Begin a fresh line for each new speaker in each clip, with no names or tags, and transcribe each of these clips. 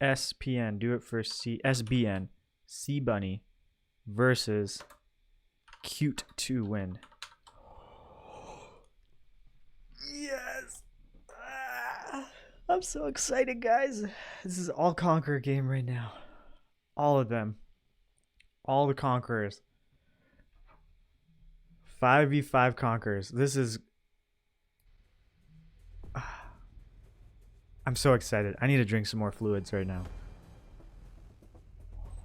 SPN, do it for SBN, C Bunny versus Cute to win. Yes! I'm so excited, guys. This is all Conqueror game right now. All of them. All the Conquerors. 5v5 Conquerors. This is... I'm so excited. I need to drink some more fluids right now.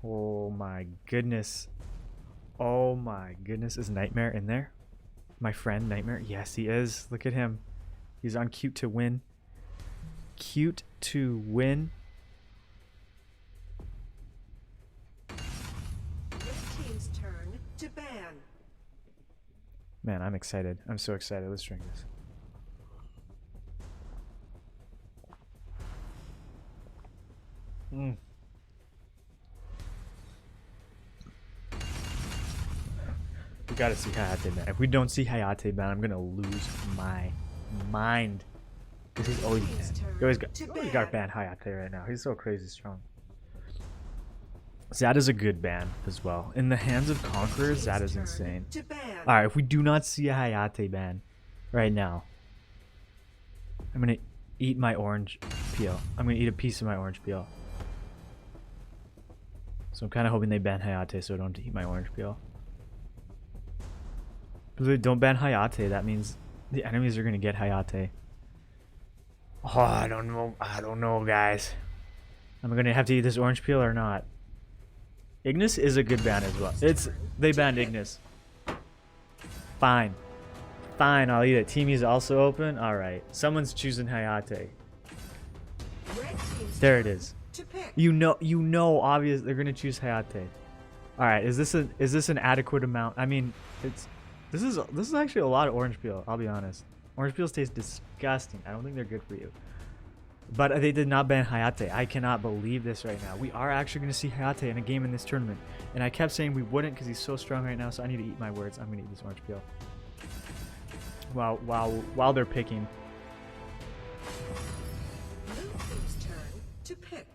Oh my goodness. Oh my goodness. Is Nightmare in there? My friend Nightmare? Yes, he is. Look at him. He's on Cute to win. Cute to win.
This team's turn to ban.
Man, I'm excited. I'm so excited. Let's drink this. Mm. We gotta see Hayate ban. If we don't see Hayate ban, I'm gonna lose my mind. Because he's always banned. He always got banned Hayate right now. He's so crazy strong. That is a good ban as well. In the hands of Conquerors, that is insane. Alright, if we do not see a Hayate ban right now, I'm gonna eat my orange peel. I'm gonna eat a piece of my orange peel. So I'm kind of hoping they ban Hayate so I don't eat my orange peel. If they don't ban Hayate, that means the enemies are gonna get Hayate. Oh, I don't know. I don't know, guys. Am I gonna have to eat this orange peel or not? Ignis is a good ban as well. They banned Ignis. Fine. Fine, I'll eat it. Teamy's also open. Alright. Someone's choosing Hayate. There it is. You know obvious they're gonna choose Hayate. Alright, is this an adequate amount? I mean, this is actually a lot of orange peel, I'll be honest. Orange peels taste disgusting. I don't think they're good for you. But they did not ban Hayate. I cannot believe this right now. We are actually going to see Hayate in a game in this tournament. And I kept saying we wouldn't because he's so strong right now, so I need to eat my words. I'm going to eat this orange peel. While they're picking.
Turn to pick.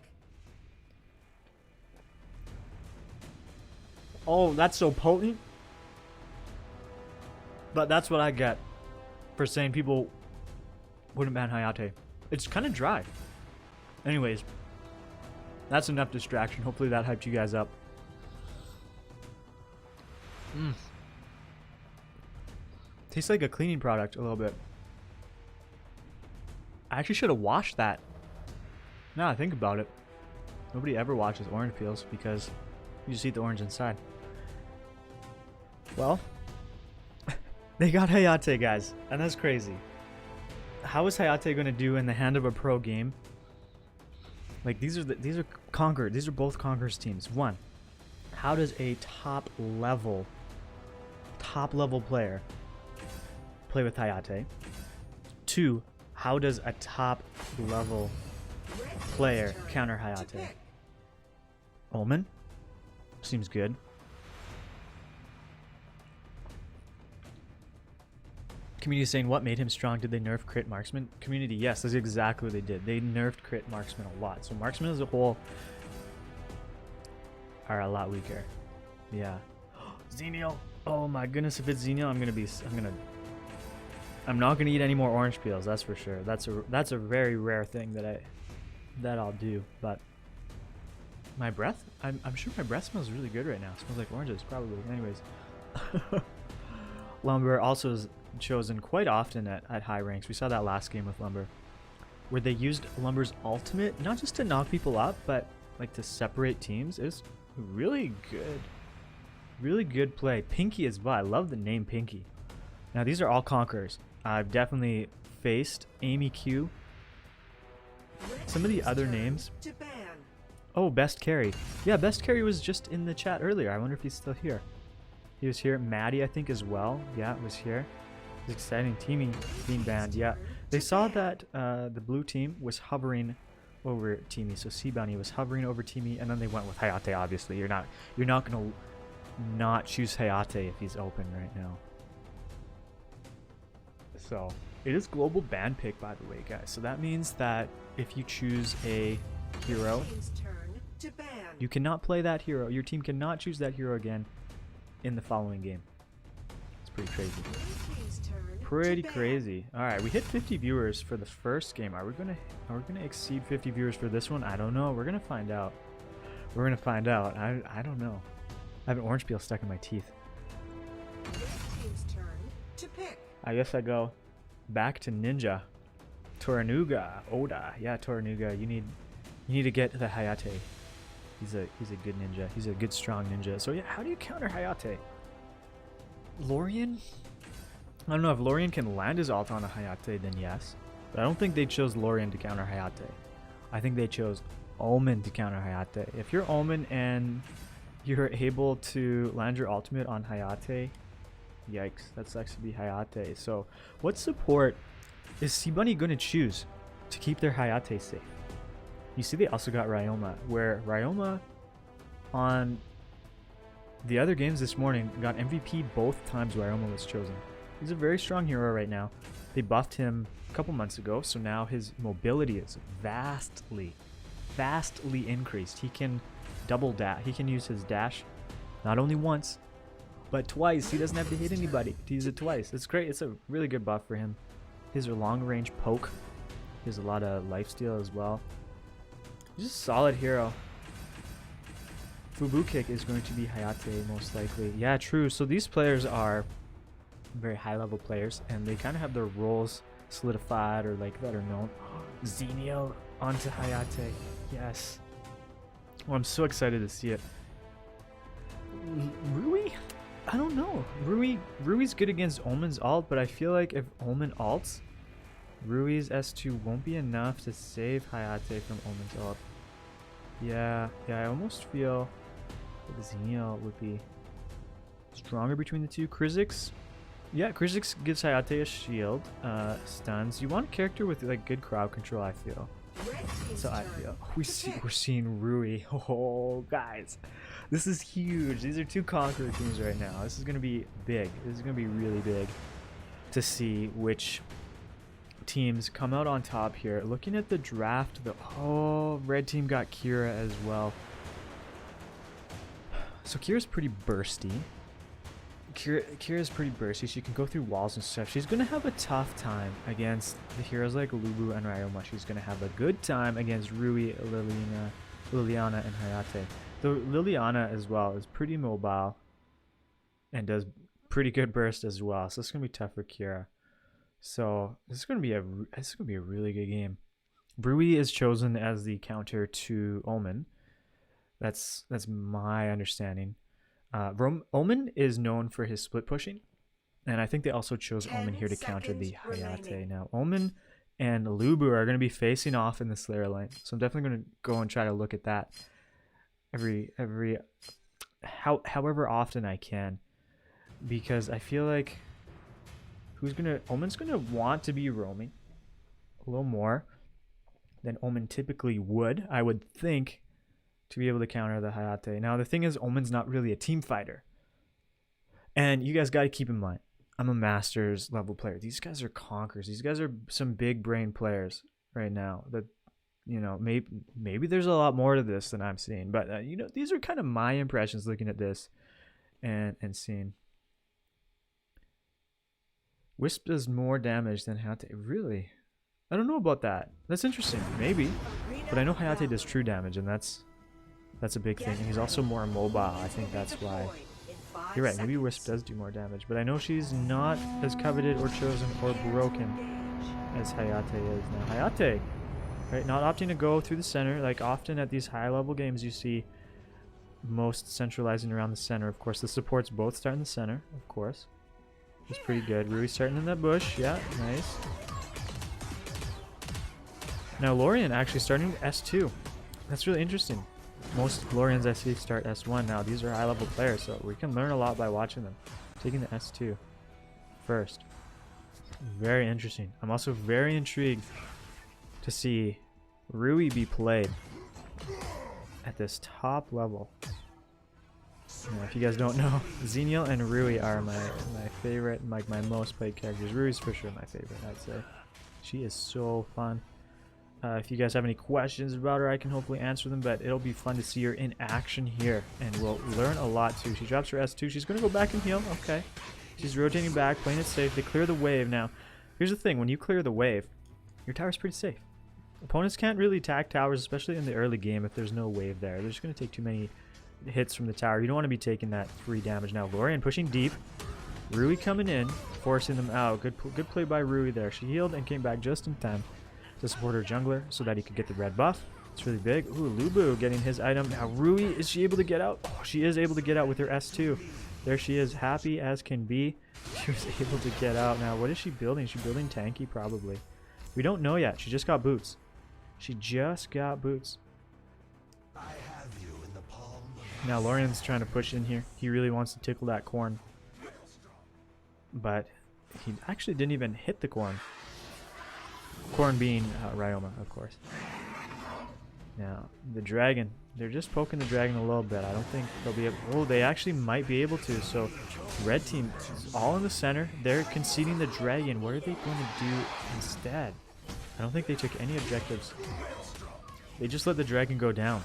Oh, that's so potent. But that's what I get for saying people wouldn't ban Hayate. It's kind of dry. Anyways, that's enough distraction. Hopefully that hyped you guys up. Tastes like a cleaning product a little bit. I actually should have washed that. Now I think about it. Nobody ever washes orange peels because you just eat the orange inside. Well, they got Hayate, guys, and that's crazy. How is Hayate going to do in the hand of a pro game? Like these are Conqueror. These are both Conqueror's teams. One, how does a top level player play with Hayate? Two, how does a top level player counter Hayate? Omen seems good. Community saying what made him strong? Did they nerf crit marksman? Community, yes, that's exactly what they did. They nerfed crit marksman a lot. So marksman as a whole are a lot weaker. Yeah. Xenial. Oh my goodness, if it's Xenial, I'm not gonna eat any more orange peels, that's for sure. That's a very rare thing that I'll do. But my breath, I'm sure my breath smells really good right now. It smells like oranges, probably. Anyways. Lumber also is chosen quite often at high ranks. We saw that last game with Lumber, where they used Lumber's ultimate not just to knock people up, but like to separate teams. It was really good play. Pinky as well. I love the name Pinky. Now these are all Conquerors. I've definitely faced Amy Q. Some of the other names. Oh, Best Carry. Yeah, Best Carry was just in the chat earlier. I wonder if he's still here. He was here. Maddie, I think, as well. Yeah, was here. It's exciting. Teaming being banned. Yeah, they saw that the blue team was hovering over Teamy. So C-Bunny was hovering over Teamy, and then they went with Hayate. Obviously, you're not gonna not choose Hayate if he's open right now. So it is global ban pick, by the way, guys. So that means that if you choose a hero.
Red team's turn to ban.
You cannot play that hero. Your team cannot choose that hero again in the following game. It's pretty crazy.
Blue team's turn
Pretty
to ban.
crazy. All right, we hit 50 viewers for the first game. Are we gonna exceed 50 viewers for this one? I don't know. We're gonna find out. We're gonna find out. I don't know. I have an orange peel stuck in my teeth.
Red team's turn to pick.
I guess I go back to Ninja. Tornuga. Oda. Yeah, Tornuga. You need to get the Hayate. He's a good ninja. He's a good strong ninja. So yeah, how do you counter Hayate? Lorien? I don't know, if Lorien can land his ult on a Hayate, then yes. But I don't think they chose Lorien to counter Hayate. I think they chose Omen to counter Hayate. If you're Omen and you're able to land your ultimate on Hayate, yikes, that sucks to be Hayate. So what support is C-Bunny going to choose to keep their Hayate safe? You see they also got Ryoma, where Ryoma on the other games this morning got MVP both times Ryoma was chosen. He's a very strong hero right now. They buffed him a couple months ago, so now his mobility is vastly increased. He can double dash. He can use his dash not only once, but twice. He doesn't have to hit anybody to use it twice. It's great. It's a really good buff for him. His long range poke. He has a lot of lifesteal as well. He's just a solid hero. Fubu Kick is going to be Hayate most likely. Yeah, true. So these players are very high level players and they kind of have their roles solidified or like that are known. Xenial onto Hayate. Yes. Oh, I'm so excited to see it. Rui? I don't know. Rui's good against Omen's ult, but I feel like if Omen ults, Rui's S2 won't be enough to save Hayate from Omen's ult. Yeah, I almost feel like Xenial would be stronger between the two. Krizix? Yeah, Krizix gives Hayate a shield, stuns. You want a character with like good crowd control, I feel. So I feel we're seeing Rui. Oh, guys, this is huge. These are two Conqueror teams right now. This is gonna be big. This is gonna be really big to see which teams come out on top here. Looking at the draft, red team got Kira as well. So Kira's pretty bursty. Kira's pretty bursty. She can go through walls and stuff. She's going to have a tough time against the heroes like Lubu and Ryoma. She's going to have a good time against Rui, Liliana, and Hayate. Though Liliana as well is pretty mobile and does pretty good burst as well. So it's going to be tough for Kira. So this is going to be a really good game. Rui is chosen as the counter to Omen. That's my understanding. Omen is known for his split pushing, and I think they also chose Omen here to counter the Hayate. Now, Omen and Lubu are going to be facing off in the Slayer lane, so I'm definitely going to go and try to look at that however often I can, because I feel like Omen's going to want to be roaming a little more than Omen typically would, I would think, to be able to counter the Hayate. Now, the thing is, Omen's not really a team fighter. And you guys got to keep in mind, I'm a Masters level player. These guys are Conquerors. These guys are some big brain players right now. That, maybe there's a lot more to this than I'm seeing. But, these are kind of my impressions looking at this and seeing. Wisp does more damage than Hayate. Really? I don't know about that. That's interesting. Maybe. But I know Hayate does true damage, and that's a big thing. And he's also more mobile. I think that's why. You're right. Maybe Wisp does do more damage. But I know she's not as coveted or chosen or broken as Hayate is. Now, Hayate, right, not opting to go through the center. Like often at these high-level games, you see most centralizing around the center. Of course, the supports both start in the center, of course. It's pretty good. Rui starting in that bush. Yeah, nice. Now, Lorien actually starting with S2. That's really interesting. Most Lorians I see start S1 now. These are high-level players, so we can learn a lot by watching them. Taking the S2 first. Very interesting. I'm also very intrigued to see Rui be played at this top level. Now, if you guys don't know, Xenial and Rui are my favorite, like my most played characters. Rui's for sure my favorite, I'd say. She is so fun. If you guys have any questions about her, I can hopefully answer them, but it'll be fun to see her in action here, and we'll learn a lot too. She drops her S2. She's going to go back and heal. Okay. She's rotating back, playing it safe. They clear the wave now. Here's the thing. When you clear the wave, your tower's pretty safe. Opponents can't really attack towers, especially in the early game, if there's no wave there. They're just going to take too many hits from the tower. You don't want to be taking that free damage now. Lorian pushing deep. Rui coming in, forcing them out. Good play by Rui there. She healed and came back just in time to support her jungler so that he could get the red buff. It's really big. Ooh, Lubu getting his item. Now Rui, is she able to get out? Oh, she is able to get out with her S2. There she is, happy as can be. She was able to get out. Now, what is she building? Is she building tanky? Probably. We don't know yet. She just got boots. She just got boots. Now Lorian's trying to push in here. He really wants to tickle that corn. But he actually didn't even hit the corn. Corn being Ryoma, of course. Now, the dragon. They're just poking the dragon a little bit. I don't think they'll be able... Oh, they actually might be able to. So, red team is all in the center. They're conceding the dragon. What are they going to do instead? I don't think they took any objectives. They just let the dragon go down.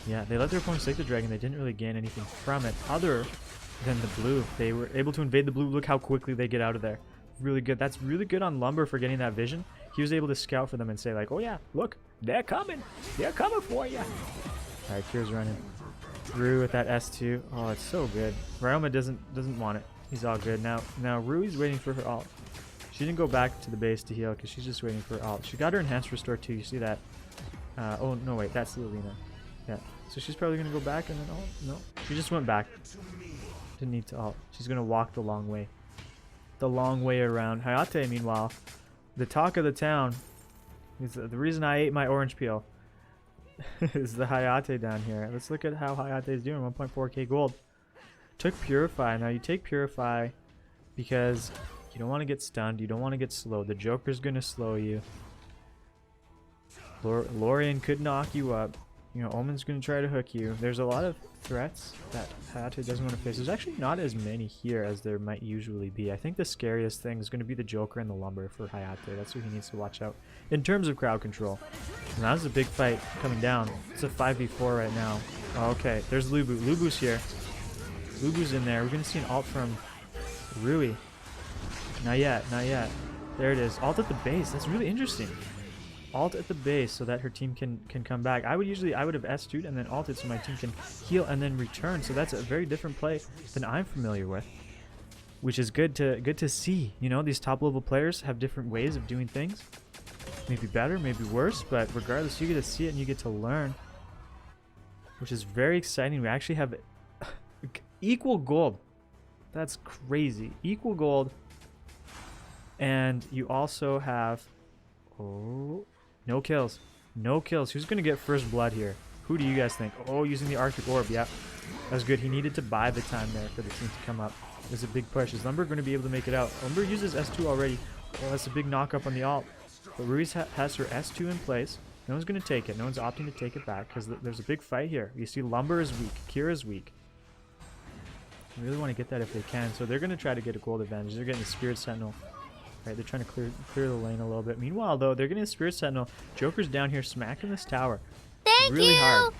Yeah, they let their opponents take the dragon. They didn't really gain anything from it other than the blue. They were able to invade the blue. Look how quickly they get out of there. Really good. That's really good on Lumber for getting that vision. He was able to scout for them and say like, oh yeah, look, they're coming. They're coming for you. Alright, Kier's running through with that S2. Oh, it's so good. Ryoma doesn't want it. He's all good. Now Rui's waiting for her ult. She didn't go back to the base to heal because she's just waiting for her ult. She got her enhanced restore too. You see that? Oh, no, wait. That's the arena. Yeah. So she's probably going to go back and then ult. No. She just went back. Didn't need to ult. She's going to walk the long way. The long way around. Hayate, meanwhile, the talk of the town. Is the reason I ate my orange peel is the Hayate down here. Let's look at how Hayate is doing. 1.4k gold. Took Purify. Now you take Purify because you don't want to get stunned. You don't want to get slowed. The Joker's going to slow you. Lorian could knock you up. You know, Omen's going to try to hook you. There's a lot of threats that Hayate doesn't want to face. There's actually not as many here as there might usually be. I think the scariest thing is going to be the Joker and the Lumber for Hayate. That's what he needs to watch out in terms of crowd control. And that was a big fight coming down. It's a 5v4 right now. Oh, okay, there's Lubu. Lubu's here. Lubu's in there. We're going to see an ult from Rui. Not yet, not yet. There it is. Ult at the base. That's really interesting. Ult at the base so that her team can come back. I would have S2'd and then ulted so my team can heal and then return. So that's a very different play than I'm familiar with, which is good to see. You know, these top level players have different ways of doing things. Maybe better, maybe worse, but regardless, you get to see it and you get to learn, which is very exciting. We actually have equal gold. That's crazy. Equal gold. And you also have... Oh... No kills. No kills. Who's going to get first blood here? Who do you guys think? Oh, using the Arctic Orb. Yep. That was good. He needed to buy the time there for the team to come up. There's a big push. Is Lumber going to be able to make it out? Lumber uses S2 already. Oh, that's a big knock up on the ult. But Ruiz has her S2 in place. No one's going to take it. No one's opting to take it back because there's a big fight here. You see Lumber is weak. Kira is weak. I really want to get that if they can. So they're going to try to get a gold advantage. They're getting the Spirit Sentinel. Right, they're trying to clear the lane a little bit. Meanwhile, though, they're getting a Spirit Sentinel. Joker's down here smacking this tower. Really hard.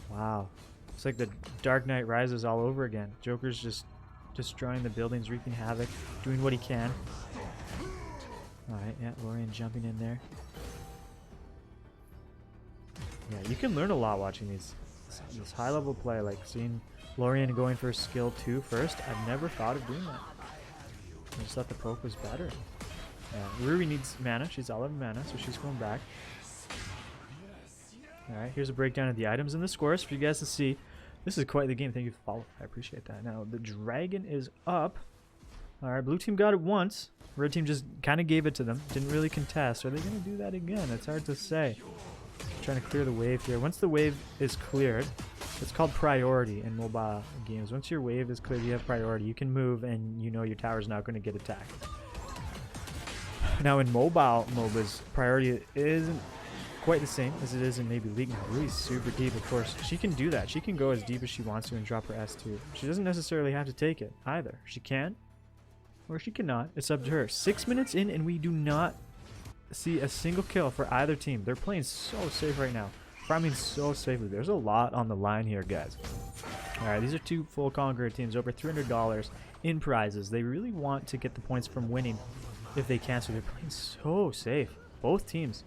Wow. It's like the Dark Knight Rises all over again. Joker's just destroying the buildings, wreaking havoc, doing what he can. Alright, yeah, Lorian jumping in there. Yeah, you can learn a lot watching this high-level play, like seeing Lorian going for skill 2 first. I've never thought of doing that. I just thought the poke was better. Yeah, Rui needs mana. She's all out of mana, so she's going back. Alright, here's a breakdown of the items and the scores for you guys to see. This is quite the game. Thank you for following. I appreciate that. Now, the dragon is up. Alright, blue team got it once. Red team just kind of gave it to them. Didn't really contest. Are they going to do that again? It's hard to say. Trying to clear the wave here. Once the wave is cleared, it's called priority in mobile games. Once your wave is cleared, you have priority. You can move and you know your tower's not going to get attacked. Now in mobile MOBAs, priority isn't quite the same as it is in maybe League. Now Rui's super deep, of course. She can do that. She can go as deep as she wants to and drop her S2. She doesn't necessarily have to take it either. She can or she cannot. It's up to her. 6 minutes in and we do not see a single kill for either team. They're playing so safe right now. Farming so safely. There's a lot on the line here, guys. Alright, these are two full Conqueror teams. Over $300 in prizes. They really want to get the points from winning if they can. So they're playing so safe. Both teams.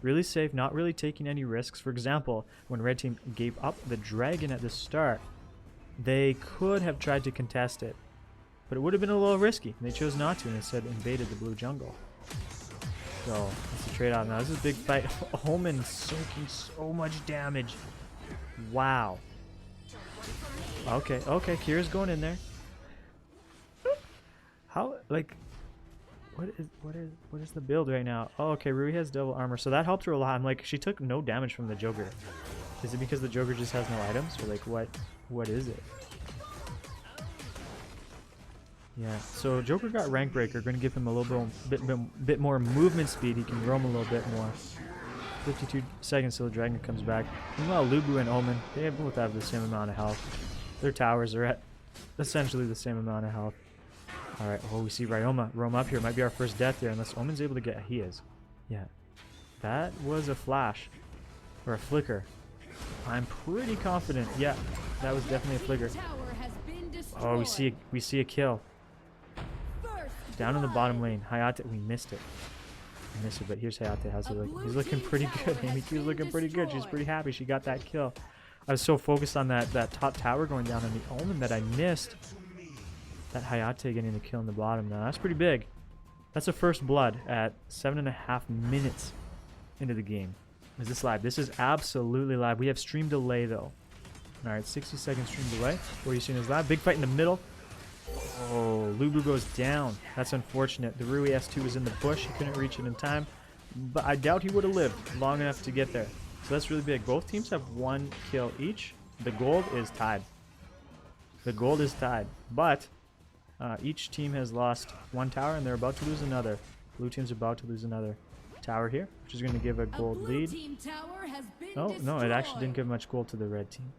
Really safe, not really taking any risks. For example, when red team gave up the dragon at the start, they could have tried to contest it, but it would have been a little risky. They chose not to and instead invaded the blue jungle. So that's the trade-off. Now this is a big fight. Omen soaking so much damage. Wow. Okay, Kira's going in there. How, like, what is the build right now? Oh, okay, Rui has double armor, so that helped her a lot. I'm like, she took no damage from the Joker. Is it because the Joker just has no items, or like what is it? Yeah, so Joker got rank breaker, going to give him a little bit more movement speed. He can roam a little bit more. 52 seconds till the dragon comes back. Meanwhile, Lubu and Omen, they both have the same amount of health. Their towers are at essentially the same amount of health. Alright, oh, we see Ryoma roam up here. Might be our first death here, unless Omen's able to get... He is. Yeah. That was a flash. Or a flicker. I'm pretty confident. Yeah, that was definitely a flicker. Oh, we see a kill. Down in the bottom lane. Hayate, we missed it. We missed it, but here's Hayate. How's he looking? He's looking pretty good. Amy Q's looking pretty good. She's pretty happy she got that kill. I was so focused on that top tower going down on the Omen that I missed that Hayate getting the kill in the bottom. Now that's pretty big. That's a first blood at 7.5 minutes into the game. Is this live? This is absolutely live. We have stream delay though. Alright, 60-second stream delay. What are you seeing is live? Big fight in the middle. Oh, Lubu goes down. That's unfortunate. The Rui S2 was in the bush. He couldn't reach it in time. But I doubt he would have lived long enough to get there. So that's really big. Both teams have 1 kill each. The gold is tied. The gold is tied. But each team has lost 1 tower and they're about to lose another. Blue team's about to lose another tower here, which is going to give a gold lead. Oh, no, it actually didn't give much gold to the red team.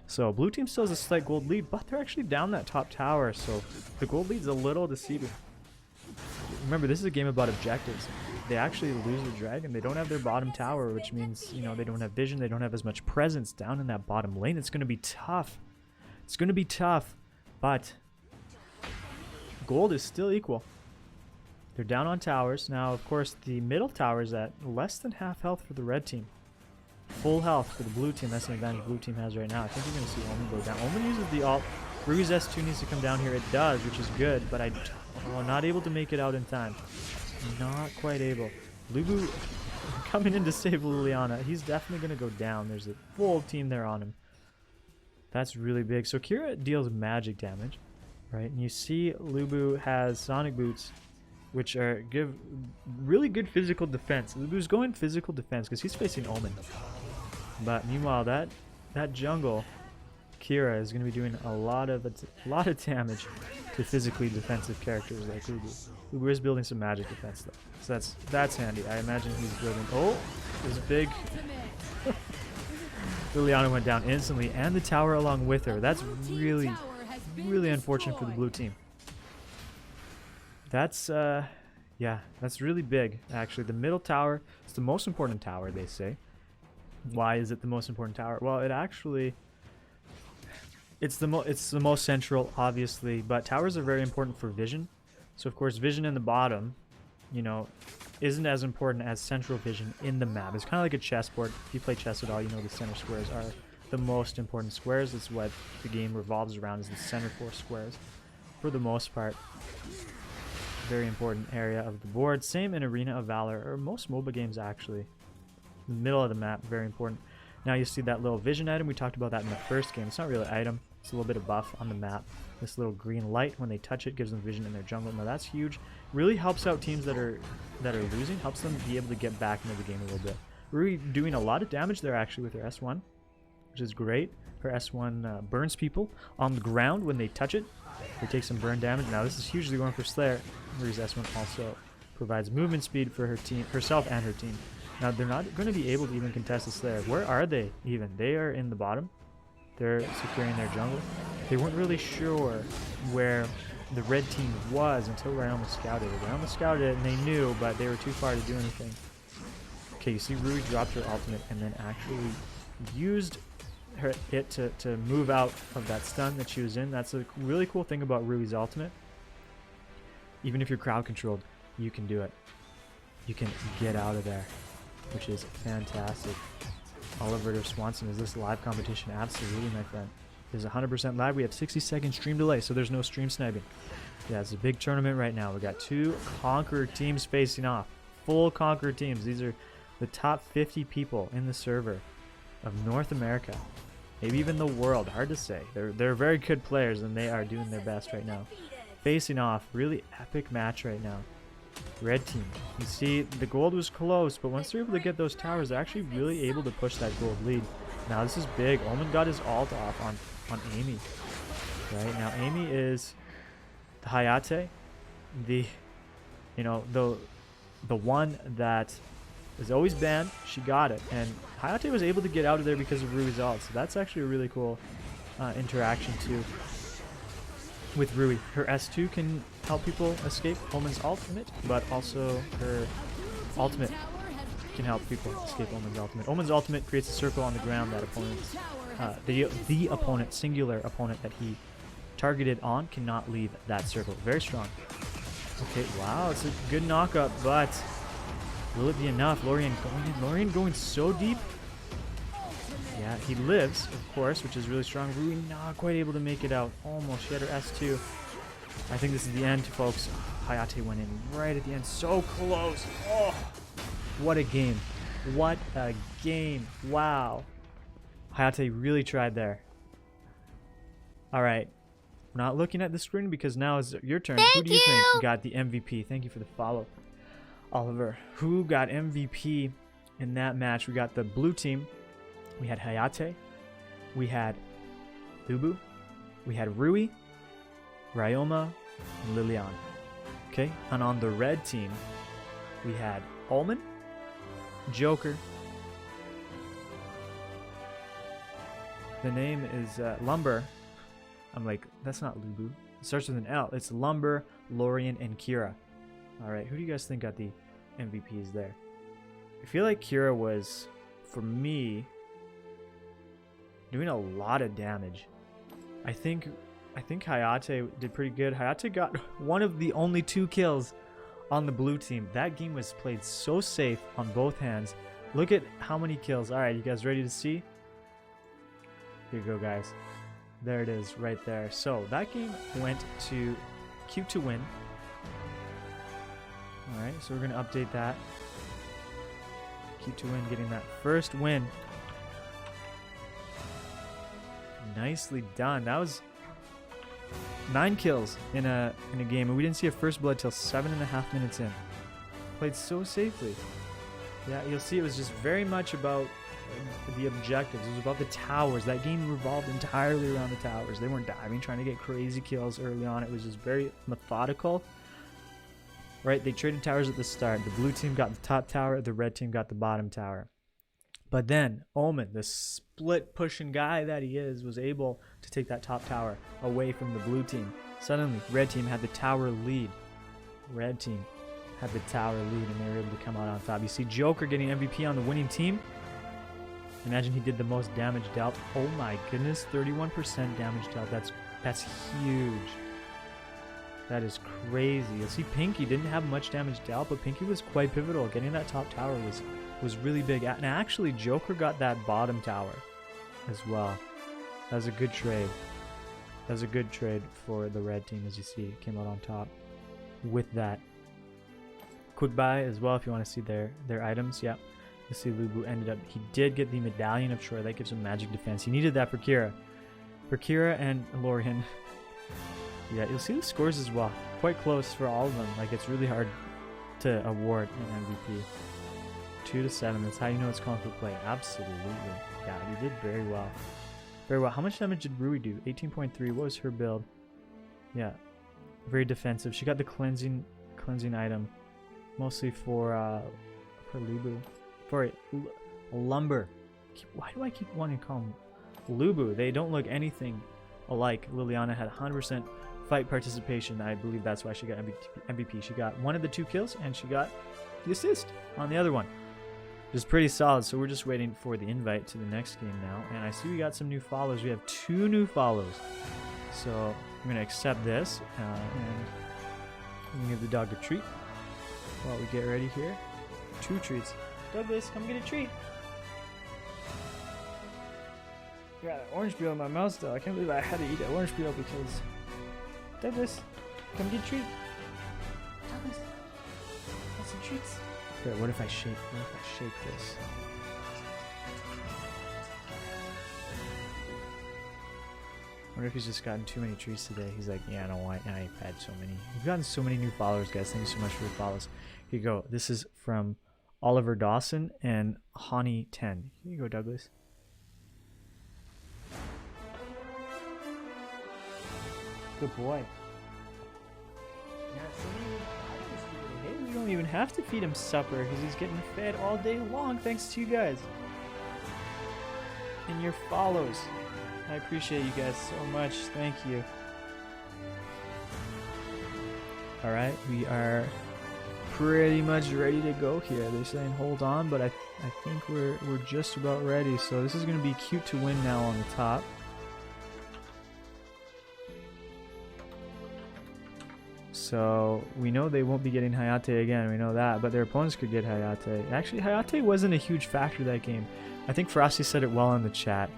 So blue team still has a slight gold lead, but they're actually down that top tower, so the gold lead's a little deceiving. Remember, this is a game about objectives. They actually lose the dragon. They don't have their bottom tower, which means, you know, they don't have vision. They don't have as much presence down in that bottom lane. It's going to be tough. It's going to be tough, but gold is still equal. They're down on towers. Now, of course, the middle tower is at less than half health for the red team. Full health for the blue team. That's an advantage blue team has right now. I think you're going to see Omen go down. Omen uses the ult. Rui's S2 needs to come down here. It does, which is good, but not able to make it out in time. Not quite able. Lubu coming in to save Liliana. He's definitely going to go down. There's a full team there on him. That's really big. So Kira deals magic damage, right? And you see Lubu has Sonic Boots, which give really good physical defense. Lubu's going physical defense because he's facing Omen. But meanwhile, that jungle, Kira, is going to be doing a lot of damage to physically defensive characters like Lubu. Lubu is building some magic defense though, so that's handy. I imagine he's building. Oh, there's a big. Liliana went down instantly, and the tower along with her. That's really unfortunate for the blue team. That's yeah, that's really big actually. The middle tower is the most important tower, they say. Why is it the most important tower? Well, it's the most central, obviously, but towers are very important for vision. So of course, vision in the bottom, you know, isn't as important as central vision in the map. It's kind of like a chessboard. If you play chess at all, you know the center squares are the most important squares. It's what the game revolves around, is the center 4 squares for the most part. Very important area of the board. Same in Arena of Valor, or most MOBA games actually. The middle of the map, very important. Now you see that little vision item. We talked about that in the first game. It's not really an item. It's a little bit of buff on the map. This little green light, when they touch it, gives them vision in their jungle. Now that's huge. Really helps out teams that are losing. Helps them be able to get back into the game a little bit. Really doing a lot of damage there actually with her S1, which is great. Her S1 burns people on the ground when they touch it. They take some burn damage. Now this is hugely going for Slayer. Rui's S1 also provides movement speed for her team, herself and her team. Now they're not going to be able to even contest the Slayer. Where are they even? They are in the bottom. They're securing their jungle. They weren't really sure where the red team was until Ryoma scouted it. Ryoma scouted it and they knew, but they were too far to do anything. Okay, you see Rui dropped her ultimate and then actually used it to move out of that stun that she was in. That's a really cool thing about Rui's ultimate. Even if you're crowd controlled, you can do it. You can get out of there, which is fantastic. Oliver Swanson, is this live competition? Absolutely, my friend. This is 100% live. We have 60-second stream delay, so there's no stream sniping. Yeah, it's a big tournament right now. We got 2 Conqueror teams facing off. Full Conqueror teams. These are the top 50 people in the server of North America. Maybe even the world. Hard to say. They're very good players, and they are doing their best right now. Facing off. Really epic match right now. Red team. You see, the gold was close, but once they're able to get those towers, they're actually really able to push that gold lead. Now this is big. Omen got his ult off on Amy. Right now, Amy is the Hayate, the one that is always banned. She got it, and Hayate was able to get out of there because of Rui's ult. So that's actually a really cool interaction too. With Rui, her S2 can help people escape Omen's ultimate, but also her ultimate can help people escape Omen's ultimate. Omen's ultimate creates a circle on the ground that opponents, the opponent, singular opponent that he targeted on, cannot leave that circle. Very strong. Okay, wow, it's a good knockup, but will it be enough? Lorien going in. Lorien going so deep. Yeah, he lives, of course, which is really strong. Rui not quite able to make it out. Almost. She had her S2. I think this is the end, folks. Hayate went in right at the end. So close. Oh, what a game. What a game. Wow. Hayate really tried there. All right. We're not looking at the screen because now is your turn. Who do you think got the MVP? Thank you for the follow, Oliver. Who got MVP in that match? We got the blue team. We had Hayate, we had Lubu, we had Rui, Ryoma, and Lilian. Okay, and on the red team, we had Omen, Joker. The name is Lumber. I'm like, that's not Lubu. It starts with an L. It's Lumber, Lorien, and Kira. All right, who do you guys think got the MVPs there? I feel like Kira was, for me, doing a lot of damage. I think Hayate did pretty good. Hayate got one of the only 2 kills on the blue team. That game was played so safe on both hands. Look at how many kills. All right, you guys ready to see? Here you go, guys. There it is right there. So that game went to Q to win. All right, so we're going to update that. Q to win, getting that first win. Nicely done. That was 9 kills in a game, and we didn't see a first blood till 7.5 minutes in. Played so safely. Yeah, you'll see it was just very much about the objectives. It was about the towers. That game revolved entirely around the towers. They weren't diving, trying to get crazy kills early on. It was just very methodical. Right, they traded towers at the start. The blue team got the top tower, the red team got the bottom tower. But then Omen, the split pushing guy that he is, was able to take that top tower away from the blue team. Suddenly, red team had the tower lead. Red team had the tower lead, and they were able to come out on top. You see Joker getting MVP on the winning team. Imagine he did the most damage dealt. Oh my goodness, 31% damage dealt. That's huge. That is crazy. You see Pinky didn't have much damage dealt, but Pinky was quite pivotal. Getting that top tower was really big. And actually, Joker got that bottom tower as well. That was a good trade. That was a good trade for the red team, as you see. Came out on top with that. Quick buy as well if you want to see their items. Yeah. You see Lubu ended up, he did get the Medallion of Troy. That gives him magic defense. He needed that for Kira. For Kira and Lorien. Yeah, you'll see the scores as well. Quite close for all of them. Like, it's really hard to award an MVP. 2-7. That's how you know it's conflict play. Absolutely. Yeah, he did very well. Very well. How much damage did Rui do? 18.3. What was her build? Yeah. Very defensive. She got the cleansing item. Mostly for Lubu. For Lumber. Why do I keep wanting to call him Lubu? They don't look anything alike. Liliana had 100% fight participation. I believe that's why she got MVP. She got one of the 2 kills, and she got the assist on the other one. Just pretty solid. So we're just waiting for the invite to the next game now. And I see we got some new follows. We have 2 new follows. So I'm going to accept this, and I'm going to give the dog a treat while we get ready here. 2 treats. Douglas, come get a treat. I got an orange peel in my mouth still. I can't believe I had to eat an orange peel because... Douglas, come get a treat. Douglas, got some treats. Okay, what if I shake this? I wonder if he's just gotten too many treats today. He's like, yeah, I know why. I've had so many. We've gotten so many new followers, guys. Thank you so much for your follows. Here you go. This is from Oliver Dawson and Honey10. Here you go, Douglas. Good boy. Hey, we don't even have to feed him supper because he's getting fed all day long thanks to you guys. And your follows. I appreciate you guys so much. Thank you. Alright, we are pretty much ready to go here. They're saying hold on, but I think we're just about ready. So this is going to be cute to win now on the top. So we know they won't be getting Hayate again, we know that, but their opponents could get Hayate. Actually, Hayate wasn't a huge factor that game. I think Frosty said it well in the chat,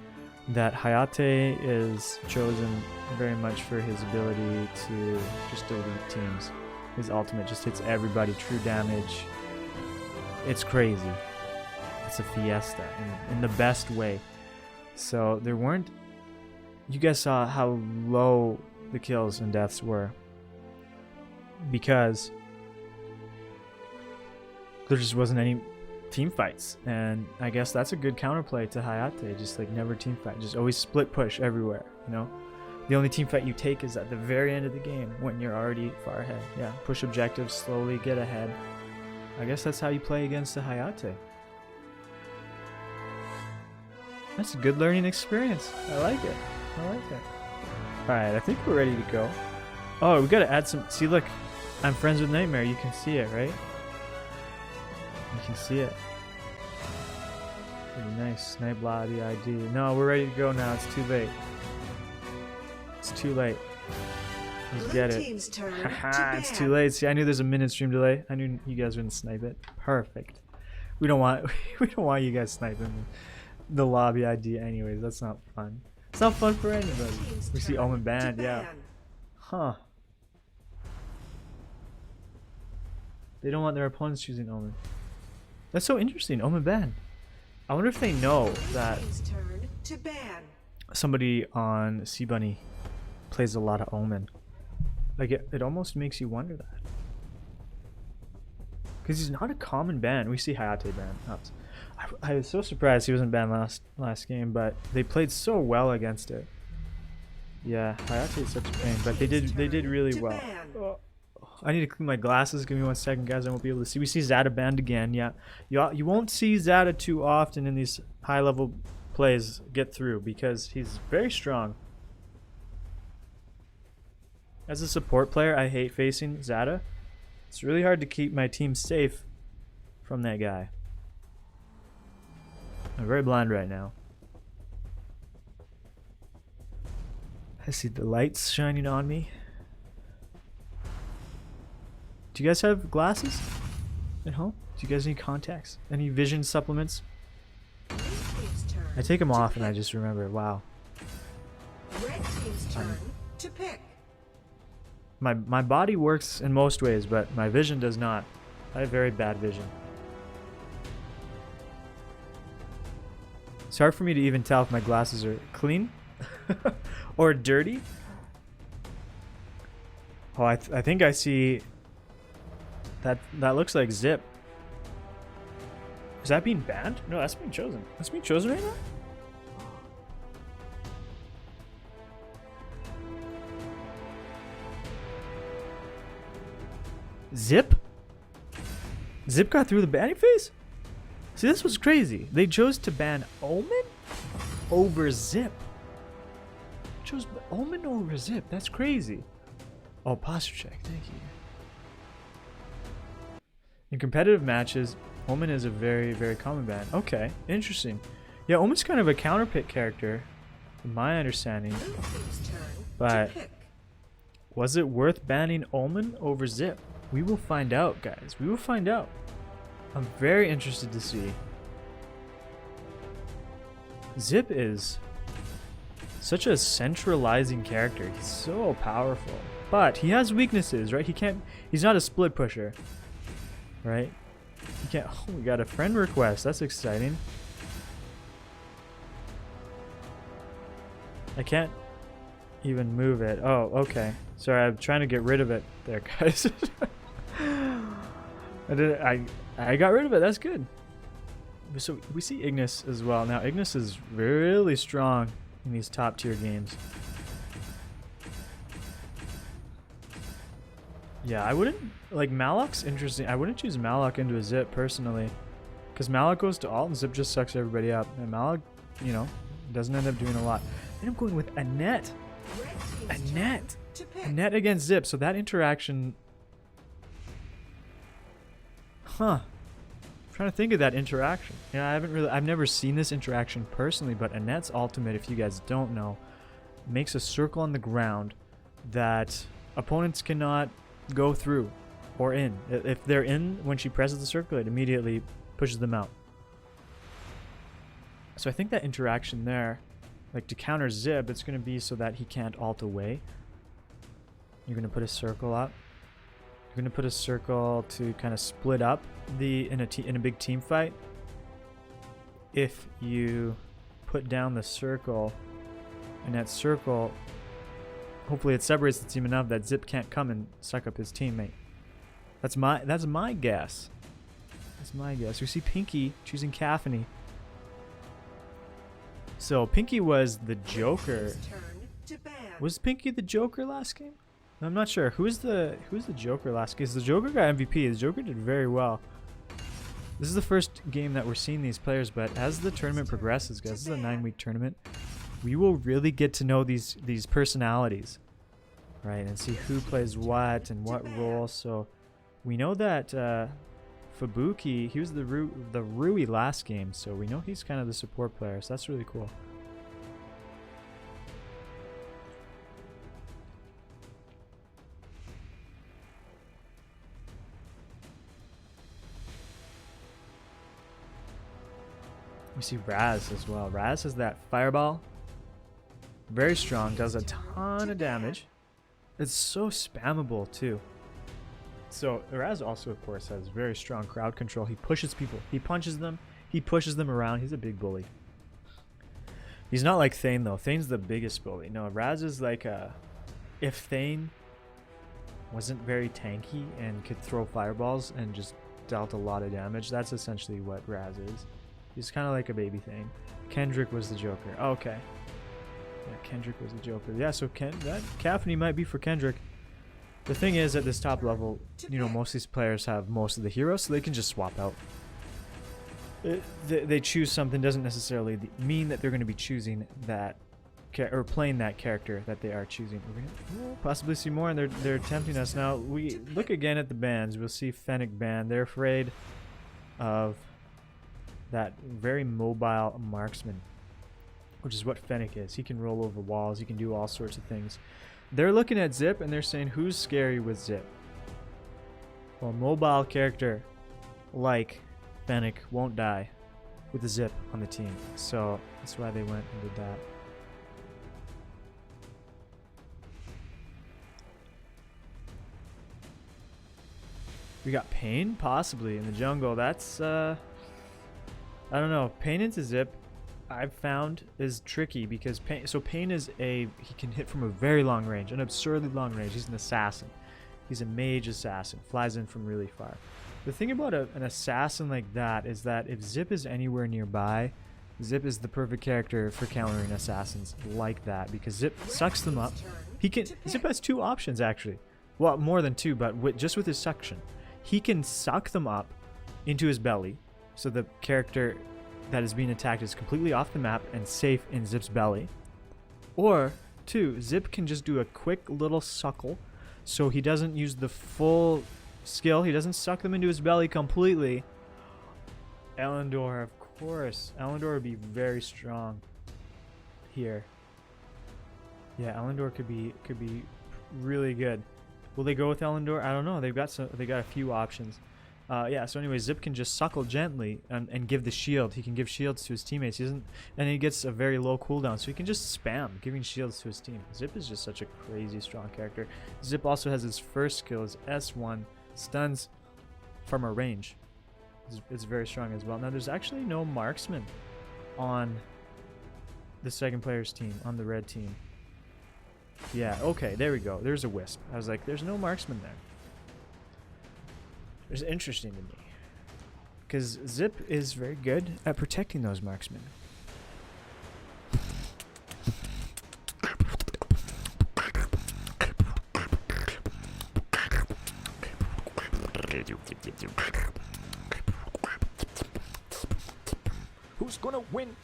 that Hayate is chosen very much for his ability to just delete teams. His ultimate just hits everybody, true damage. It's crazy. It's a fiesta in the best way. So there weren't... You guys saw how low the kills and deaths were, because there just wasn't any team fights, and I guess that's a good counterplay to Hayate. Just like never team fight, just always split push everywhere, you know. The only team fight you take is at the very end of the game when you're already far ahead. Yeah, push objectives, slowly get ahead. I guess that's how you play against the Hayate. That's a good learning experience. I like it. I like it. Alright, I think we're ready to go. Oh, we gotta add some... See, look. I'm friends with Nightmare. You can see it, right? You can see it. Pretty nice. NAGloRy ID. No, we're ready to go now. It's too late. It's too late. Let's get it. Haha, it's too late. See, I knew there's a minute stream delay. I knew you guys wouldn't snipe it. Perfect. We don't want you guys sniping the lobby ID anyways. That's not fun. It's not fun for anybody. We see Omen banned, yeah. Huh. They don't want their opponents choosing Omen. That's so interesting. Omen banned. I wonder if they know that somebody on C-Bunny plays a lot of Omen. Like, it almost makes you wonder that. Because he's not a common ban. We see Hayate ban. I was so surprised he wasn't banned last game, but they played so well against it. Yeah, Hayate is such a pain, but they did really well. Oh, I need to clean my glasses. Give me 1 second, guys. I won't be able to see. We see Zada banned again. Yeah, you won't see Zada too often in these high-level plays get through because he's very strong. As a support player, I hate facing Zada. It's really hard to keep my team safe from that guy. I'm very blind right now. I see the lights shining on me. Do you guys have glasses at home? Do you guys need contacts? Any vision supplements? I take them off and I just remember, wow.
Red team's turn to pick.
My body works in most ways, but my vision does not. I have very bad vision. It's hard for me to even tell if my glasses are clean or dirty. Oh, I think I see that looks like Zip. Is that being banned? No, that's being chosen. That's being chosen right now? Zip? Zip got through the banning phase? See, this was crazy. They chose to ban Omen over Zip. Chose Omen over Zip. That's crazy. Oh, posture check. Thank you. In competitive matches, Omen is a very, very common ban. Okay, interesting. Yeah, Omen's kind of a counterpick character, from my understanding.
Blue team's turn
But
to pick.
was it worth banning Omen over Zip? We will find out, guys. We will find out. I'm very interested to see. Zip is such a centralizing character. He's so powerful. But he has weaknesses, right? He's not a split pusher. Right? He can't. Oh, we got a friend request. That's exciting. I can't even move it. Oh, okay. Sorry, I'm trying to get rid of it there, guys. I got rid of it. That's good. So we see Ignis as well. Now Ignis is really strong in these top tier games. Yeah, I wouldn't like Malok's interesting. I wouldn't choose Malok into a Zip personally, because Malok goes to alt and Zip just sucks everybody up. And Malok, you know, doesn't end up doing a lot. And I'm going with Annette.
Red team's
Annette.
turn to pick.
Annette against Zip. So that interaction. Huh. I'm trying to think of that interaction. Yeah, I've never seen this interaction personally, but Annette's ultimate, if you guys don't know, makes a circle on the ground that opponents cannot go through or in. If they're in when she presses the circle, it immediately pushes them out. So I think that interaction there, like to counter Zip, it's going to be so that he can't ult away. You're going to put a circle up. You're going to put a circle to kind of split up in a big team fight. If you put down the circle, and that circle, hopefully it separates the team enough that Zip can't come and suck up his teammate. That's my guess. That's my guess. We see Pinky choosing Caffney. So Pinky was the Joker.
Team's turn to ban.
Was Pinky the Joker last game? I'm not sure. Who's the Joker last game? The Joker got MVP. The Joker did very well. This is the first game that we're seeing these players, but as the tournament progresses, guys, this is a 9-week tournament, we will really get to know these personalities, right, and see who plays what and what role. So we know that Fubuki, he was the Rui last game, so we know he's kind of the support player, so that's really cool. We see Raz as well. Raz has that fireball. Very strong, does a ton of damage. It's so spammable too. So Raz also, of course, has very strong crowd control. He pushes people. He punches them. He pushes them around. He's a big bully. He's not like Thane though. Thane's the biggest bully. No, Raz is like a... If Thane wasn't very tanky and could throw fireballs and just dealt a lot of damage, that's essentially what Raz is. He's kind of like a baby Thane. Kendrick was the Joker. Oh, okay. Yeah, Kendrick was the Joker. Yeah, so that Caffney might be for Kendrick. The thing is, at this top level, you know, most of these players have most of the heroes, so they can just swap out. They choose something doesn't necessarily mean that they're going to be choosing that or playing that character that they are choosing. We're going to possibly see more, and they're tempting us. Now, we look again at the bans. We'll see Fennec ban. They're afraid of that very mobile marksman, which is what Fennec is. He can roll over walls. He can do all sorts of things. They're looking at Zip and they're saying, who's scary with Zip? Well, a mobile character like Fennec won't die with a Zip on the team. So that's why they went and did that. We got Pain possibly in the jungle. That's I don't know. Pain into Zip, I've found, is tricky because Pain is he can hit from a very long range, an absurdly long range. He's an assassin. He's a mage assassin, flies in from really far. The thing about an assassin like that is that if Zip is anywhere nearby, Zip is the perfect character for countering assassins like that because Zip sucks them up. Zip has two options actually. Well, more than two, but just with his suction. He can suck them up into his belly, so the character that is being attacked is completely off the map and safe in Zip's belly. Or, two, Zip can just do a quick little suckle, so he doesn't use the full skill. He doesn't suck them into his belly completely. Elendor, of course. Elendor would be very strong here. Yeah, Elendor could be really good. Will they go with Elendor? I don't know. They got a few options. Yeah, so anyway, Zip can just suckle gently and give the shield. He can give shields to his teammates. And he gets a very low cooldown, so he can just spam giving shields to his team. Zip is just such a crazy strong character. Zip also has his first skill, his S1, stuns from a range. It's very strong as well. Now, there's actually no marksman on the second player's team, on the red team. Yeah, okay, there we go. There's a Wisp. I was like, there's no marksman there. It's interesting to me, because Zip is very good at protecting those marksmen. Who's gonna win?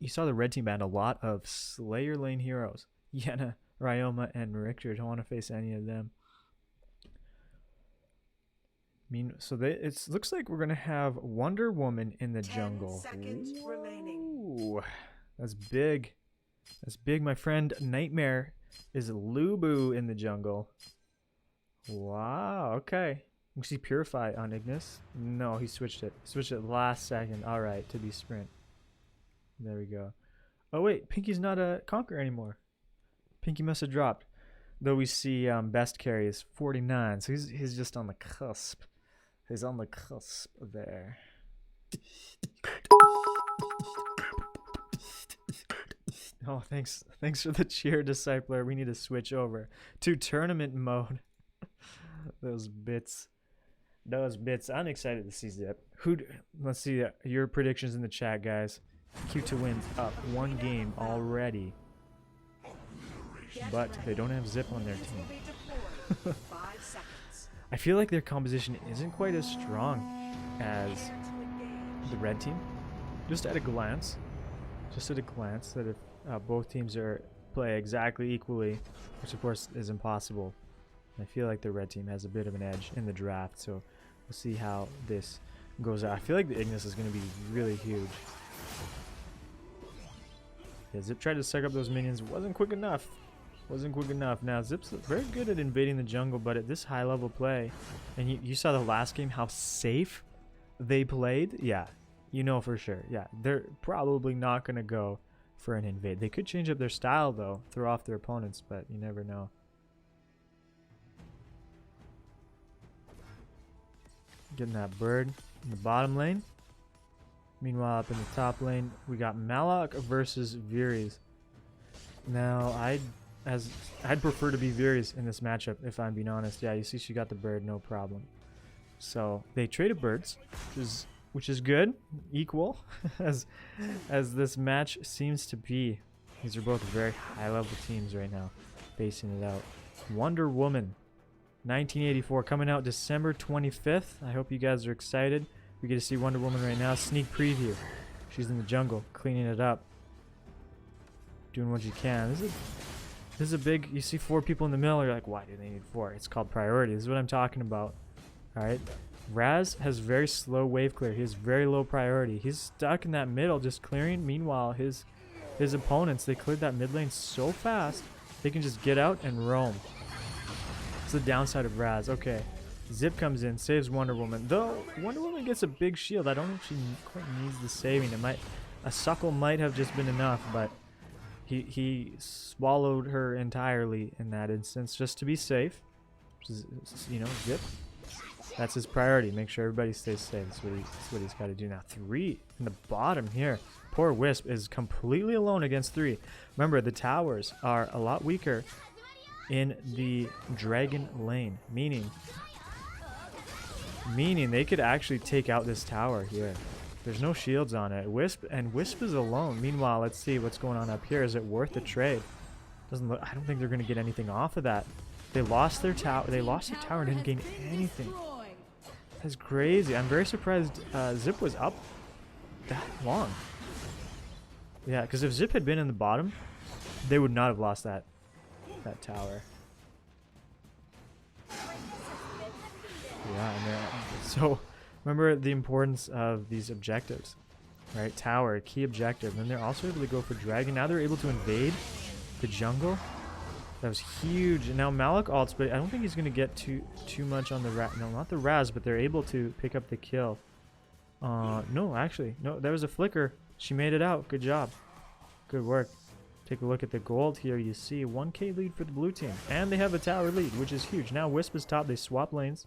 You saw the red team banned a lot of Slayer lane heroes. Yenna, Ryoma, and Richter. Don't want to face any of them. So it looks like we're gonna have Wonder Woman in the jungle.
10 seconds remaining.
Ooh, that's big. That's big, my friend. Nightmare is Lubu in the jungle. Wow. Okay. We see Purify on Ignis. No, he switched it. Switched it last second. All right, to be Sprint. There we go. Oh wait, Pinky's not a Conqueror anymore. Pinky must have dropped. Though we see best carry is 49, so he's just on the cusp. He's on the cusp there. Oh, thanks for the cheer, Discipler. We need to switch over to tournament mode. Those bits. I'm excited to see Zip. Let's see your predictions in the chat, guys. Q2 wins up 1 game already, but they don't have Zip on their team. I feel like their composition isn't quite as strong as the red team. Just at a glance, that if both teams play exactly equally, which of course is impossible, I feel like the red team has a bit of an edge in the draft. So we'll see how this goes out. I feel like the Ignis is going to be really huge. Yeah, Zip tried to suck up those minions. Wasn't quick enough. Now, Zip's very good at invading the jungle, but at this high-level play, and you saw the last game, how safe they played? Yeah, you know for sure. Yeah, they're probably not going to go for an invade. They could change up their style, though, throw off their opponents, but you never know. Getting that bird in the bottom lane. Meanwhile, up in the top lane, we got Malok versus Viris. Now, I'd prefer to be Viris in this matchup, if I'm being honest. Yeah, you see she got the bird, no problem. So they traded birds, which is good, equal, as this match seems to be. These are both very high-level teams right now, facing it out. Wonder Woman, 1984, coming out December 25th. I hope you guys are excited. We get to see Wonder Woman right now. Sneak preview. She's in the jungle, cleaning it up, doing what you can. This is a big. You see 4 people in the middle. You're like, why do they need 4? It's called priority. This is what I'm talking about. All right. Raz has very slow wave clear. He has very low priority. He's stuck in that middle, just clearing. Meanwhile, his opponents, they cleared that mid lane so fast they can just get out and roam. It's the downside of Raz. Okay. Zip comes in, saves Wonder Woman. Though Wonder Woman gets a big shield, I don't know if she quite needs the saving. A suckle might have just been enough, but he swallowed her entirely in that instance, just to be safe. Which is, Zip. That's his priority. Make sure everybody stays safe. That's what he's got to do now. 3 in the bottom here. Poor Wisp is completely alone against 3. Remember, the towers are a lot weaker in the dragon lane, meaning they could actually take out this tower here. There's no shields on it. Wisp is alone. Meanwhile, let's see what's going on up here. Is it worth the trade? Doesn't look. I don't think they're going to get anything off of that. They lost their tower. They lost their tower and didn't gain anything. That's crazy. I'm very surprised Zip was up that long. Yeah, because if Zip had been in the bottom, they would not have lost that tower. Yeah, so remember the importance of these objectives, right? Tower, key objective. And they're also able to go for dragon. Now they're able to invade the jungle. That was huge. And now Malik ults, but I don't think he's going to get too much on the no, not the Raz, but they're able to pick up the kill. No, actually, no, there was a flicker. She made it out. Good job. Good work. Take a look at the gold here. You see 1k lead for the blue team. And they have a tower lead, which is huge. Now Wisp is top. They swap lanes.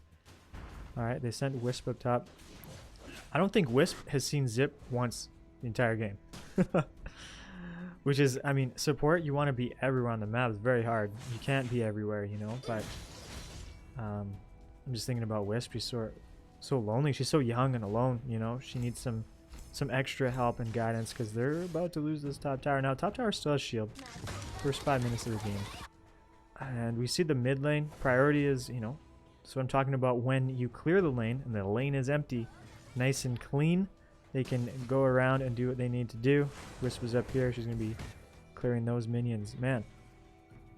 Alright, they sent Wisp up top. I don't think Wisp has seen Zip once the entire game. Which is, I mean, support, you want to be everywhere on the map. It's very hard. You can't be everywhere, you know, but I'm just thinking about Wisp. She's so lonely. She's so young and alone, you know. She needs some extra help and guidance because they're about to lose this top tower. Now, top tower still has shield. First 5 minutes of the game. And we see the mid lane. Priority is, you know, so I'm talking about when you clear the lane and the lane is empty, nice and clean, they can go around and do what they need to do. Wisp is up here. She's going to be clearing those minions. Man,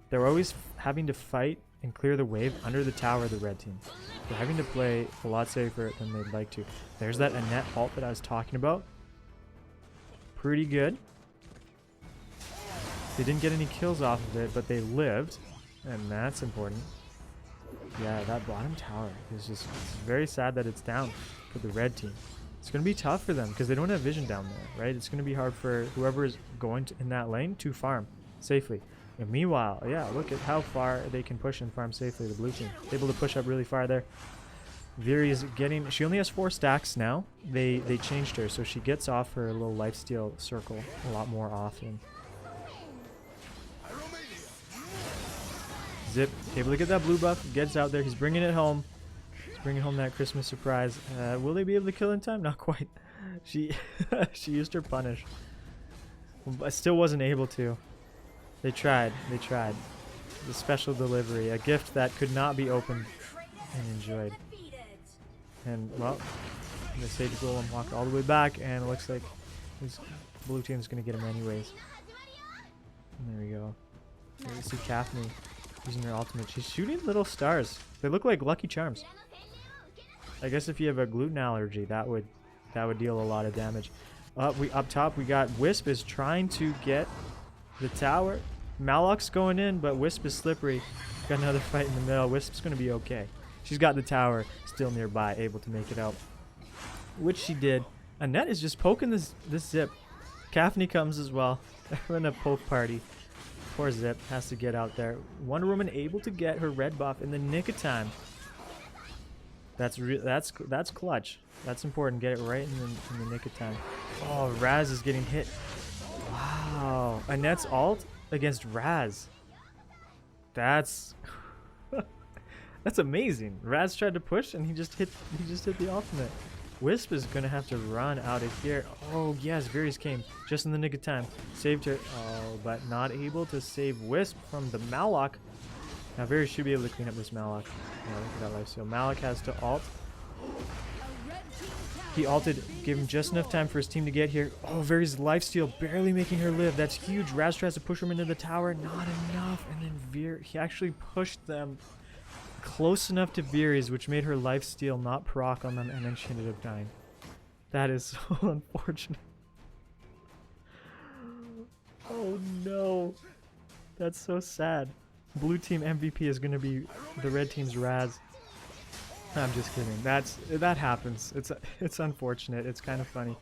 they're always having to fight and clear the wave under the tower of the red team. They're having to play a lot safer than they'd like to. There's that Annette ult that I was talking about. Pretty good. They didn't get any kills off of it, but they lived, and that's important. Yeah, that bottom tower is just, it's very sad that it's down for the red team. It's going to be tough for them because they don't have vision down there, right? It's going to be hard for whoever is going in that lane to farm safely. And meanwhile, yeah, look at how far they can push and farm safely, the blue team. Able to push up really far there. Viri is getting, she only has 4 stacks now. They changed her, so she gets off her little lifesteal circle a lot more often. Zip, able to get that blue buff, gets out there, he's bringing it home. He's bringing home that Christmas surprise. Will they be able to kill in time? Not quite. She used her punish. But still wasn't able to. They tried. The special delivery, a gift that could not be opened and enjoyed. And, well, the Sage Golem walked all the way back, and it looks like this blue team's going to get him anyways. And there we go. There you see Kathleen using her ultimate. She's shooting little stars. They look like Lucky Charms. I guess if you have a gluten allergy, that would deal a lot of damage. Up top, we got Wisp is trying to get the tower. Malok's going in, but Wisp is slippery. Got another fight in the middle. Wisp's going to be okay. She's got the tower still nearby, able to make it out, which she did. Annette is just poking this Zip. Kathleen comes as well. They're in a poke party. Poor Zip has to get out there. Wonder Woman able to get her red buff in the nick of time. That's clutch. That's important. Get it right in the nick of time. Oh, Raz is getting hit. Wow. Annette's ult against Raz. That's that's amazing. Raz tried to push and he just hit the ultimate. Wisp is gonna have to run out of here. Oh yes, Varys came just in the nick of time. Saved her. Oh, but not able to save Wisp from the Malok. Now Varys should be able to clean up this Malok. Yeah, look at that lifesteal. Malok has to ult. He ulted, gave him just enough time for his team to get here. Oh, Varys' lifesteal barely making her live. That's huge. Raz tries to push him into the tower. Not enough. And then he actually pushed them close enough to Varys, which made her lifesteal not proc on them, and then she ended up dying. That is so unfortunate. Oh no. That's so sad. Blue team MVP is going to be the red team's Raz. I'm just kidding. That happens. It's unfortunate. It's kind of funny.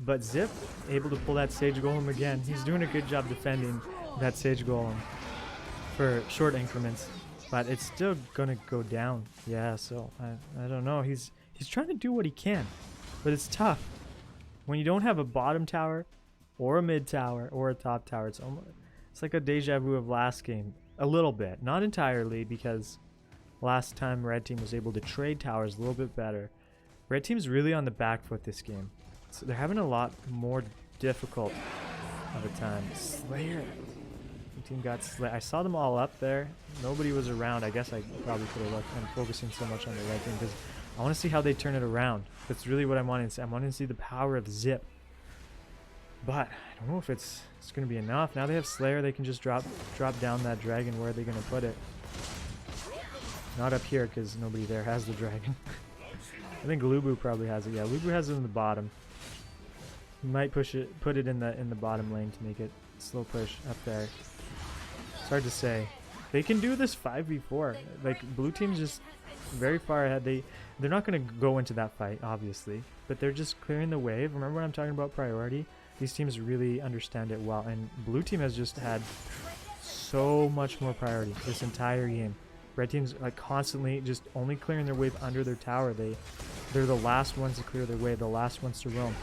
But Zip able to pull that Sage Golem again. He's doing a good job defending that Sage Golem for short increments, but it's still gonna go down. Yeah, so I don't know. He's trying to do what he can, but it's tough when you don't have a bottom tower or a mid tower or a top tower. It's like a deja vu of last game, a little bit, not entirely, because last time Red Team was able to trade towers a little bit better. Red Team's really on the back foot this game. So they're having a lot more difficult of a time. Slayer. The team got Slayer. I saw them all up there. Nobody was around. I guess I probably could have looked. I'm focusing so much on the Red Team because I want to see how they turn it around. That's really what I'm wanting to see. I'm wanting to see the power of Zip. But I don't know if it's going to be enough. Now they have Slayer. They can just drop down that dragon. Where are they going to put it? Not up here because nobody there has the dragon. I think Lubu probably has it. Yeah, Lubu has it in the bottom. He might put it in the bottom lane to make it slow push up there. It's hard to say. They can do this 5v4. Like, blue team's just very far ahead. They're not going to go into that fight, obviously, but they're just clearing the wave. Remember when I'm talking about priority? These teams really understand it well, and blue team has just had so much more priority this entire game. Red team's like constantly just only clearing their wave under their tower. They're the last ones to clear their wave, the last ones to roam.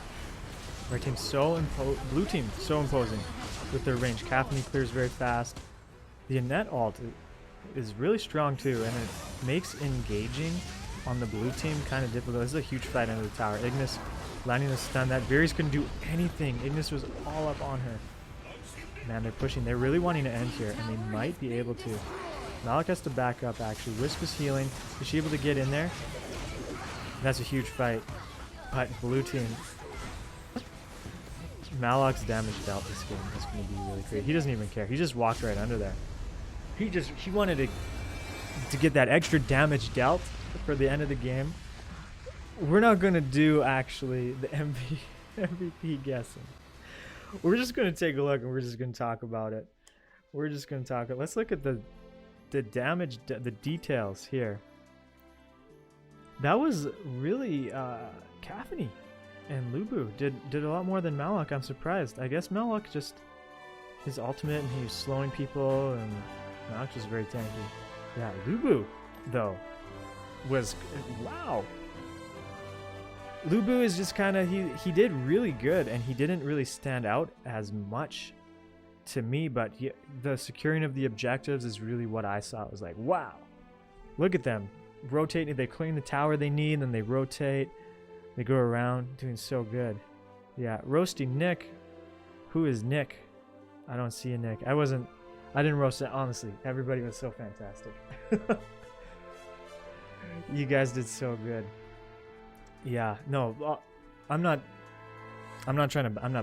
Red team's blue team so imposing with their range. Caffeine clears very fast. The Annette ult is really strong too, and it makes engaging on the blue team kind of difficult. This is a huge fight under the tower. Ignis landing the stun. That Varys couldn't do anything. Ignis was all up on her. Man, they're pushing. They're really wanting to end here, and they might be able to. Malik has to back up, actually. Wisp is healing. Is she able to get in there? That's a huge fight. But blue team... Malok's damage dealt this game is going to be really great. He doesn't even care. He just walked right under there. He wanted to get that extra damage dealt for the end of the game. We're not going to do, actually, the MVP guessing. We're just going to take a look, and we're just going to talk about it. We're just going to talk. Let's look at the damage, the details here. That was really Caffeine and Lubu did a lot more than Malok. I'm surprised. I guess Malok just his ultimate, and he was slowing people, and Malok was very tanky. Yeah, Lubu though was wow. Lubu is just kind of he did really good, and he didn't really stand out as much to me, but the securing of the objectives is really what I saw. It was like, wow, look at them rotating. They clean the tower they need, then they rotate, they go around, doing so good. Yeah, Roasty Nick. Who is Nick? I don't see a Nick. I didn't roast it, honestly. Everybody was so fantastic. You guys did so good. Yeah, no, I'm not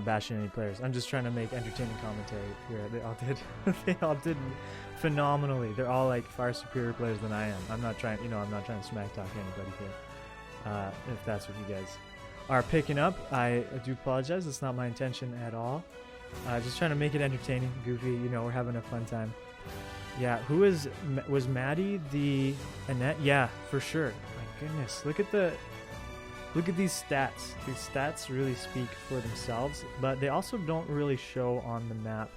bashing any players. I'm just trying to make entertaining commentary here. They all did phenomenally. They're all like far superior players than I am. I'm not trying to smack talk anybody here. If that's what you guys are picking up, I do apologize. It's not my intention at all. Just trying to make it entertaining, goofy. We're having a fun time. Yeah, was Maddie the Annette? Yeah, for sure. My goodness, look at these stats. These stats really speak for themselves, but they also don't really show on the map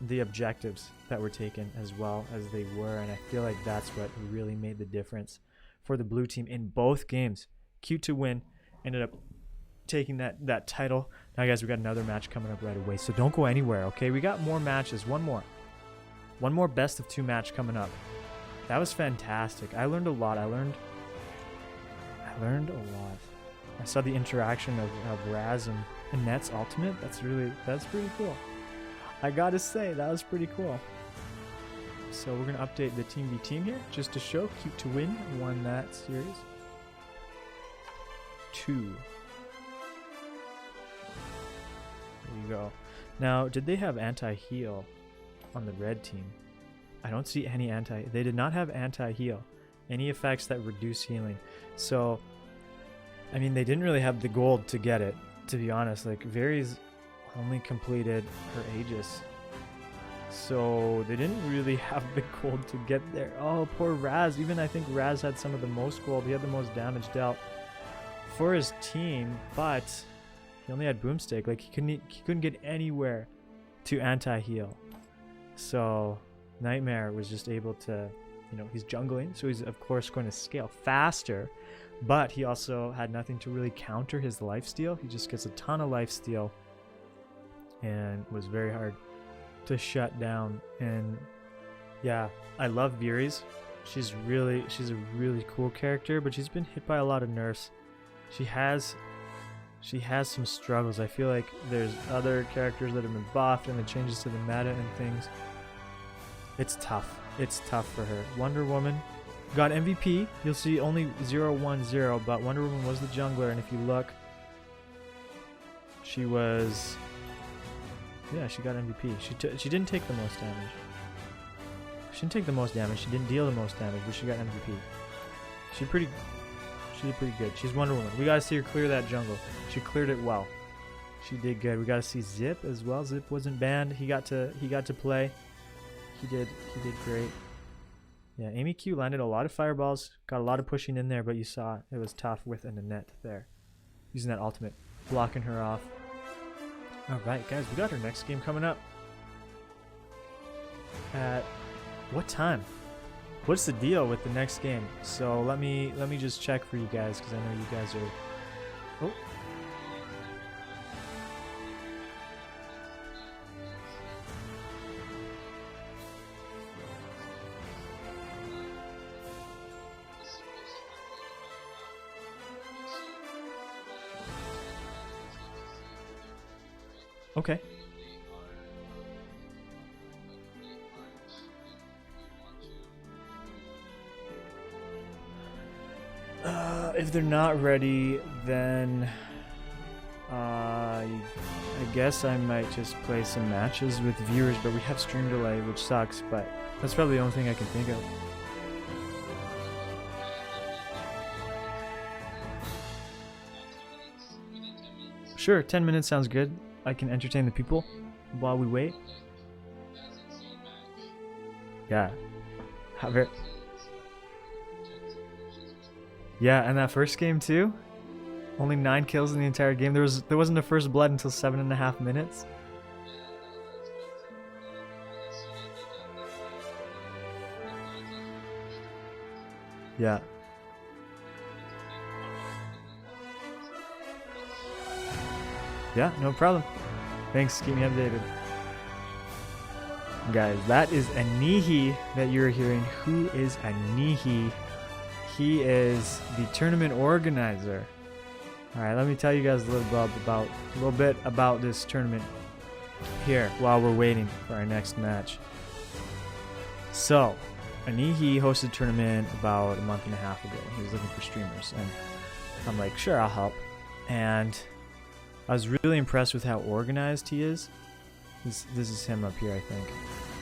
the objectives that were taken as well as they were, and I feel like that's what really made the difference for the blue team in both games. Q2 win, ended up taking that title. Now guys, we got another match coming up right away, so don't go anywhere, okay? We got more matches. One more best of 2 match coming up. That was fantastic. I learned a lot. I learned a lot. I saw the interaction of Raz and Annette's ultimate. That's pretty cool. I gotta say, that was pretty cool. So we're gonna update the Team V team here just to show Cute to Win won that series. 2. There you go. Now, did they have anti-heal on the red team? I don't see any they did not have anti-heal. Any effects that reduce healing. So, I mean, they didn't really have the gold to get it, to be honest. Like, Varys only completed her Aegis. So, they didn't really have the gold to get there. Oh, poor Raz. Even I think Raz had some of the most gold. He had the most damage dealt for his team, but he only had Boomstick. Like, he couldn't get anywhere to anti-heal. So, Nightmare was just able to, he's jungling, so he's of course going to scale faster, but he also had nothing to really counter his lifesteal. He just gets a ton of lifesteal and was very hard to shut down. And yeah, I love Varys. She's a really cool character, but she's been hit by a lot of nerfs. She has some struggles. I feel like there's other characters that have been buffed and the changes to the meta and things. It's tough. It's tough for her. Wonder Woman, got MVP. You'll see only 0-1-0, but Wonder Woman was the jungler, and if you look, she was, yeah, she got MVP. She didn't take the most damage. She didn't take the most damage. She didn't deal the most damage, but she got MVP. She did pretty good. She's Wonder Woman. We gotta see her clear that jungle. She cleared it well. She did good. We gotta see Zip as well. Zip wasn't banned. He got to play. He did great. Yeah, Amy Q landed a lot of fireballs, got a lot of pushing in there, but you saw it was tough with a Nanette there. Using that ultimate, blocking her off. Alright guys, we got our next game coming up. At what time? What's the deal with the next game? So let me just check for you guys, because I know you guys are... Oh. Okay. If they're not ready, then I guess I might just play some matches with viewers, but we have stream delay, which sucks, but that's probably the only thing I can think of. Sure, 10 minutes sounds good. I can entertain the people while we wait. Yeah. Have it. Yeah, and that first game too. Only 9 kills in the entire game. There wasn't a first blood until 7.5 minutes. Yeah. Yeah, no problem. Thanks, keep me updated. Guys, that is Anihi that you're hearing. Who is Anihi? He is the tournament organizer. Alright, let me tell you guys a little bit about this tournament here while we're waiting for our next match. So, Anihi hosted a tournament about a month and a half ago. He was looking for streamers, and I'm like, sure, I'll help. And I was really impressed with how organized he is. This is him up here, I think.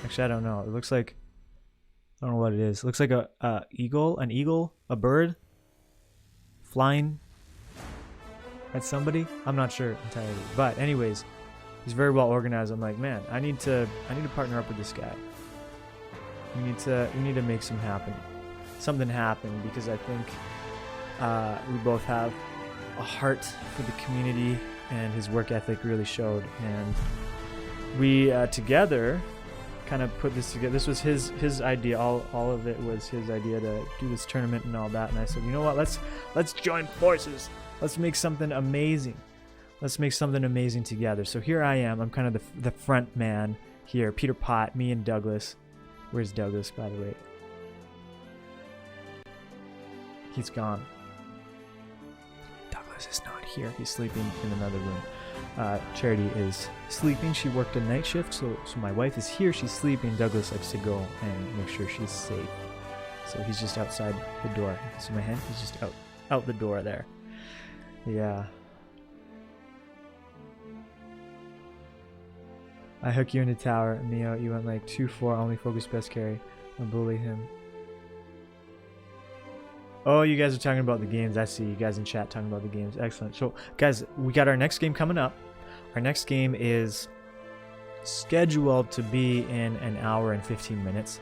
Actually, I don't know. It looks like, I don't know what it is. It looks like an eagle, a bird, flying at somebody. I'm not sure entirely. But anyways, he's very well organized. I'm like, man, I need to partner up with this guy. We need to make something happen, because I think we both have a heart for the community, and his work ethic really showed. And we together kind of put this together. This was his idea. All of it was his idea to do this tournament and all that. And I said, you know what? Let's join forces. Let's make something amazing. Let's make something amazing together. So here I am. I'm kind of the front man here. Thepeterpot, me and Douglas. Where's Douglas, by the way? He's gone. Douglas is not here. He's sleeping in another room. Charity is sleeping. She worked a night shift, so my wife is here. She's sleeping. Douglas likes to go and make sure she's safe. So he's just outside the door. See my hand? He's just out the door there. Yeah. I hook you into tower. Mio, you went like 2-4, only focus best carry. I'll bully him. Oh, you guys are talking about the games. I see you guys in chat talking about the games. Excellent. So, guys, we got our next game coming up. Our next game is scheduled to be in an hour and 15 minutes.